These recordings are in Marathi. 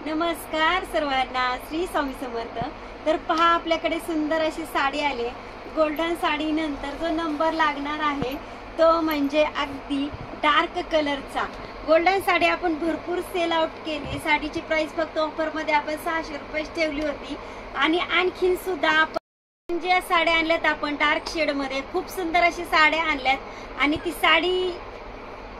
नमस्कार सर्वांना, श्री स्वामी समर्थ। तर पहा, आपल्याकडे सुंदर अशी साडी आली। गोल्डन साडी नंतर जो नंबर लागणार आहे तो म्हणजे अगदी डार्क कलरचा गोल्डन साडी आपण भरपूर सेल आउट केली। साडीची प्राइस फक्त ऑफर मध्ये आपण 600 रुपये ठेवली होती आणि आणखीन सुद्धा आपण ज्या साड्या आणल्यात आपण डार्क शेड मध्ये खूप सुंदर अशी साड्या आणल्यात आणि ती साडी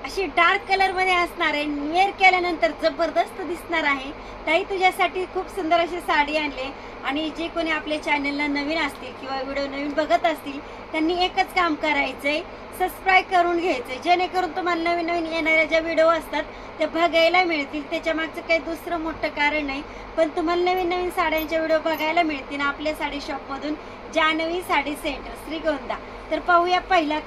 अशी डार्क कलर मध्ये असणार आहे। वेअर केल्यानंतर जबरदस्त दिसणार आहे। ताई, तुझ्यासाठी खूप सुंदर अशी साडी आणली आणि जे कोणी आपल्या चॅनलला नवीन असतील किंवा व्हिडिओ नवीन बघत असतील त्यांनी एकच काम करायचंय, सबस्क्राइब करून घ्यायचंय, जेणेकरून तुम्हाला नवीन नवीन येणाऱ्या ज्या व्हिडिओ असतात ते बघायला मिळतील। त्याच्या मागचं काही दुसरं मोठं कारण नाही, पण तुम्हाला नवीन नवीन साड्यांचे व्हिडिओ बघायला मिळतील आपल्या साडी शॉप मधून, जानवी साडी सेंटर श्रीगोंदा। तर पाहूया पहिला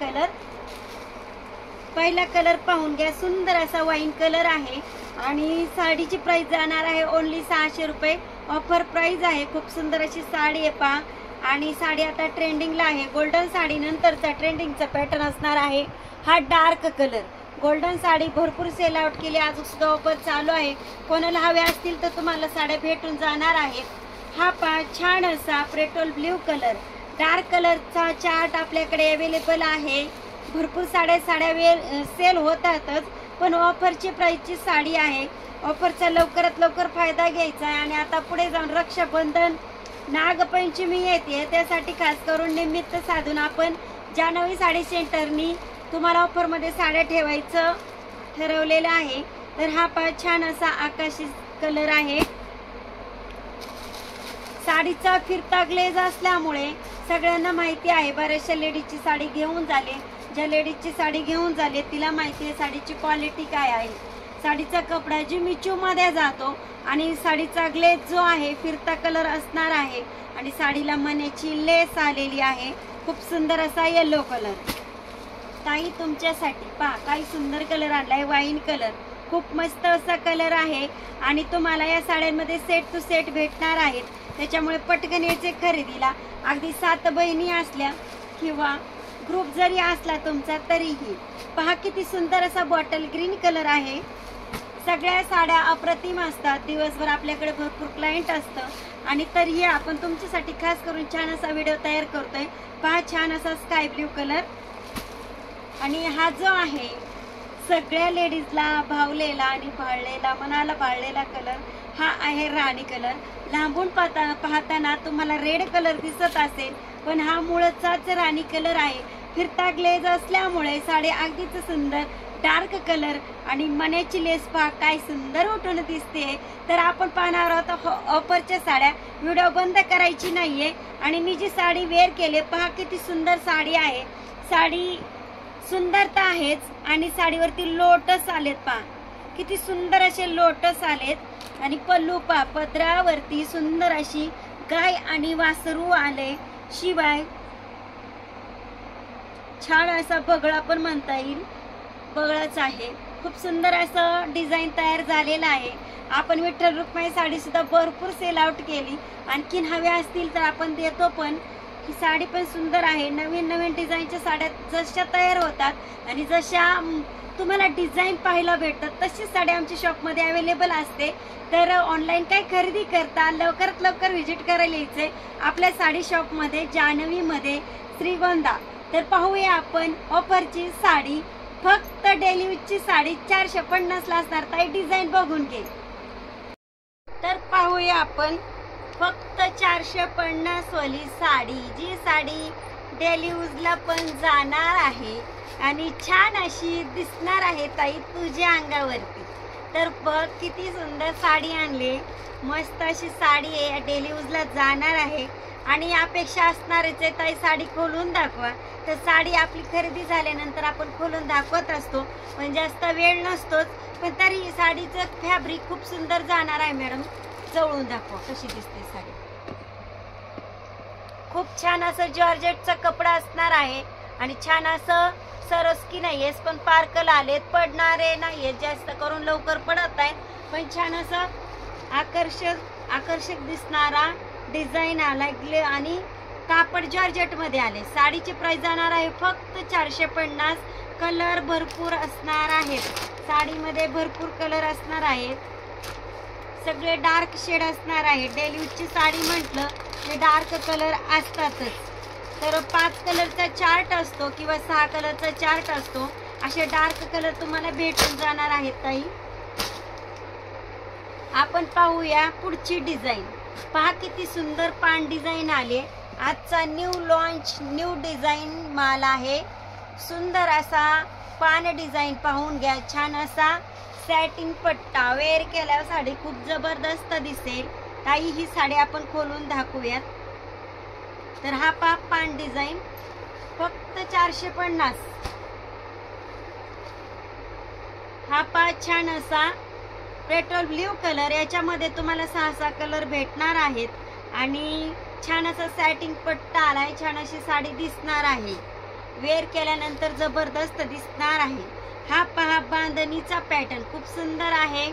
कलर पाहून घ्या। सुंदर असा वाईन कलर आहे आणि साडीची प्राइस जाणार आहे ओनली 600 रुपये। ऑफर प्राइस आहे। खूप सुंदर अशी साडी आहे पहा आणि साडी आता ट्रेंडिंगला आहे। गोल्डन साडी नंतरचा ट्रेंडिंगचा पॅटर्न असणार आहे हा डार्क कलर। गोल्डन साडी भरपूर सेल आउट केली, आज सुद्धा ऑफर चालू आहे। कोणाला हवे असतील तर तुम्हाला साड्या भेटून जाणार आहेत। हा पहा, छान असा पेट्रोल ब्ल्यू कलर, डार्क कलरचा चार्ट आपल्याकडे अवेलेबल आहे। भरपूर साड्या सेल होतातच, पण ऑफरची प्राइसची साडी आहे। ऑफरचा लवकरात लवकर फायदा घ्यायचा आहे आणि आता पुढे जाऊन रक्षाबंधन, नागपंचमी येते, त्यासाठी खास करून निमित्त साधून आपण जानवी साडी सेंटरनी तुम्हाला ऑफर मध्ये साड्या ठेवायचं ठरवलेलं आहे। तर हा पहा, छान असा आकाशी कलर आहे। साडीचा फिरता ग्लेज असल्यामुळे सगळ्यांना माहिती आहे, बऱ्याचशा लेडीजची साडी घेऊन झाले, ज्या लेडीजची साडी घेऊन झाली तिला माहिती आहे साडीची क्वालिटी काय आहे। साडीचा कपडा जिमिचू मध्ये जातो आणि साडीचा ग्लेज जो आहे फिरता कलर असणार आहे आणि साडीला मण्याची लेस आलेली आहे। खूप सुंदर असा येलो कलर। ताई, तुमच्यासाठी पहा काही सुंदर कलर आणलाय, वाईन कलर, खूप मस्त असा कलर आहे आणि तुम्हाला या साड्यांमध्ये सेट टू सेट भेटणार आहेत। त्याच्यामुळे पटकन याचे खरेदीला, अगदी 7 बहिणी असल्या किंवा ग्रुप जरी असला तुमचा तरीही पहा किती सुंदर असा बॉटल ग्रीन कलर आहे। सगळ्या साड्या अप्रतिम असतात, दिवसभर आपल्याकडे भरपूर क्लायंट असतं आणि तरीही आपण तुमच्यासाठी खास करून छान असा व्हिडिओ तयार करतोय। पहा, छान असा स्काय ब्ल्यू कलर आणि हा जो आहे सगळ्या लेडीजला भावलेला आणि भाळलेला, मनाला भाळलेला कलर हा आहे राणी कलर। लांबून पाहताना तुम्हाला रेड कलर दिसत असेल, पण हा मूळचाच राणी कलर आहे। फिरता ग्लेज असल्यामुळे साडी अगदीच सुंदर डार्क कलर आणि मण्याची लेस पहा काय सुंदर उठून दिसते। तर आपण पाहणार आहोत ऑफरच्या साड्या, व्हिडिओ बंद करायची नाहीये आणि मी जी साडी वेअर केली पहा किती सुंदर साडी आहे। साडी सुंदरता आहेच आणि साडीवरती लोटस आलेत पहा, किती सुंदर असे लोटस आलेत आणि पल्लू पहा, पदरावरती सुंदर अशी गाय आणि वासरू आले, शिवाय छान असा बगळा पण म्हणता येईल, बगळाच आहे। खूप सुंदर असं डिझाईन तयार झालेला आहे। आपण विठ्ठल रुक्माई साडी सुद्धा भरपूर सेल आउट केली, आणखीन हव्या असतील तर आपण देतो पण। ही साडी पण सुंदर आहे। नवीन नवीन डिझाईनच्या साड्या जशा तयार होतात आणि जशा तुम्हाला डिझाईन पाहायला भेटतात तशीच साडी आमच्या शॉप मध्ये अवेलेबल असते। तर ऑनलाईन काय खरेदी करता लवकरात लवकर व्हिजिट करायला यायचंय आपल्या साडी शॉप मध्ये, जानवी मध्ये, श्रीगोंदा। तर पाहूया आपण ऑफरची साडी, फक्त डेली यूजची साडी 450 ला असणार। ताई, डिझाईन बघून घे। तर पाहूया आपण फक्त 450 वाली साडी, जी साडी डेली यूजला पण जाणार आहे आणि छान अशी दिसणार आहे ताई तुझ्या अंगावरती। तर बघ किती सुंदर साडी आणली, मस्त अशी साडी आहे, डेली यूजला जाणार आहे आणि यापेक्षा असणारच आहे। ताई, साडी खोलून दाखवा। तर साडी आपली खरेदी झाल्यानंतर आपण खोलून दाखवत असतो, पण जास्त वेळ नसतोच, पण तरी साडीचं फॅब्रिक खूप सुंदर जाणार आहे। मॅडम, जवळून दाखवा कशी दिसते साडी। खूप छान असं जॉर्जेटचा कपडा असणार आहे आणि छान असं सरस्की नाहीये, पण पार्कल आलेत, पडणारे नाहीये, जास्त करून लवकर पडत आहेत, पण छान असं आकर्षक दिसणारा डिझाईन आलाय आणि कापड जॉर्जेट मध्ये आले। साडीची प्राइस जाणार आहे फक्त 450। कलर भरपूर असणार आहेत, साडीमध्ये भरपूर कलर असणार आहेत। सगळे डार्क शेड असणार आहे. डेली यूजची साडी म्हटलं ते डार्क कलर असतातच. तर 5 कलरचा चार्ट असतो किंवा 6 कलरचा चार्ट असतो. असे डार्क कलर तुम्हाला भेटून जाणार आहेत ताई. आपण पाहूया पुढची डिझाईन. पहा किती सुंदर पान डिझाईन आले. आजचा न्यू लॉन्च न्यू डिझाईन माल आहे. सुंदर असा पान डिझाईन पाहून घ्या. छान असा सॅटिन पट्टा. वेअर केल्यावर साडी खूप जबरदस्त दिसेल. ताई ही साडी आपण खोलून दाखवूयात. तर हा पहा पान डिझाईन फक्त 450. हा पहा छान असा पेट्रोल ब्ल्यू कलर. याच्यामध्ये तुम्हाला 6 कलर भेटणार आहेत आणि छान असा सॅटिंग पट्टा आलाय. छान अशी साडी दिसणार आहे. वेअर केल्यानंतर जबरदस्त दिसणार आहे. हा पहा बांधणीचा पॅटर्न खूप सुंदर आहे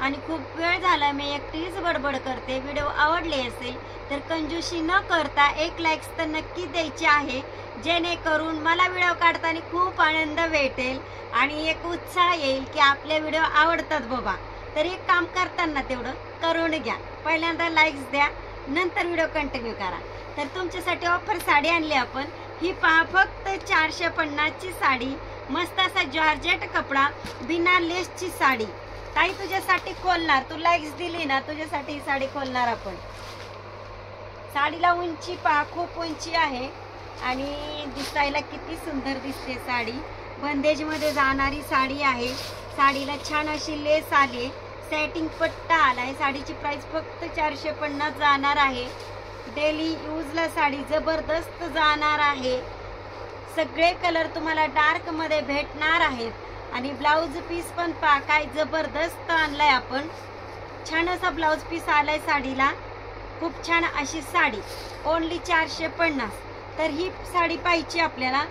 आणि खूप वेळ झाला मी एकटीच बडबड करते. व्हिडिओ आवडले असेल तर कंजूसी न करता 1 लाईक्स तर नक्की द्यायची आहे, जेणेकरून मला व्हिडिओ काढताना खूप आनंद भेटेल आणि एक उत्साह येईल की आपले व्हिडिओ आवडतात बाबा. तर एक काम करताना तेवढं करून घ्या. पहिल्यांदा लाईक्स द्या, नंतर व्हिडिओ कंटिन्यू करा. तर तुमच्यासाठी ऑफर साडी आणली आपण. ही पहा फक्त 450 ची साडी. मस्त असा जॉर्जेट कपडा, बिना लेसची साडी. ताई तुझ्यासाठी खोलणार, तू लाईक्स दिली ना तुझ्यासाठी ही साडी खोलणार आपण. साडीला उंची पहा खूप उंची आहे आणि दिसायला किती सुंदर दिसते साडी. बंदेज मध्ये जाणारी साडी आहे. साडीला छान अशी लेस आली. सॅटिंग पट्टा आलाय. साडीची प्राइस फक्त 450 जाणार आहे. डेली यूजला साडी जबरदस्त जाणार आहे. सगळे कलर तुम्हाला डार्क मध्ये भेटणार आहेत आणि ब्लाउज पीस पण पहा काय जबरदस्त आणलाय आपण. छान असा ब्लाउज पीस आलाय साडीला. खूप छान अशी साडी ओनली 450. तर ही साडी पाहिजे आपल्याला.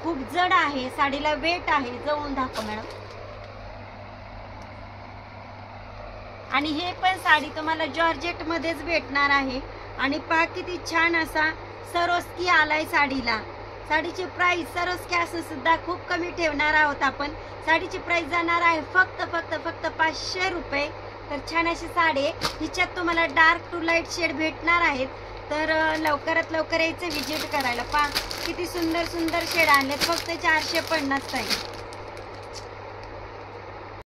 खूप जड आहे, साडीला वेट आहे. जवळून दाखव मॅडम. आणि हे पण साडी तुम्हाला जॉर्जेट मध्येच भेटणार आहे. आणि पहा किती छान असा सरोस्की आलाय साडीला. साडीची प्राइस सरोस्की असून सुद्धा खूप कमी ठेवणार आहोत आपण. साडीची प्राइस जाणार आहे फक्त 500 रुपये. तर छान अशी साडी. हिच्यात तुम्हाला डार्क टू लाईट शेड भेटणार आहेत. तर लवकरात लवकर यायचं विजिट करायला. पहा किती सुंदर सुंदर शेड आणले. फक्त 450 आहे.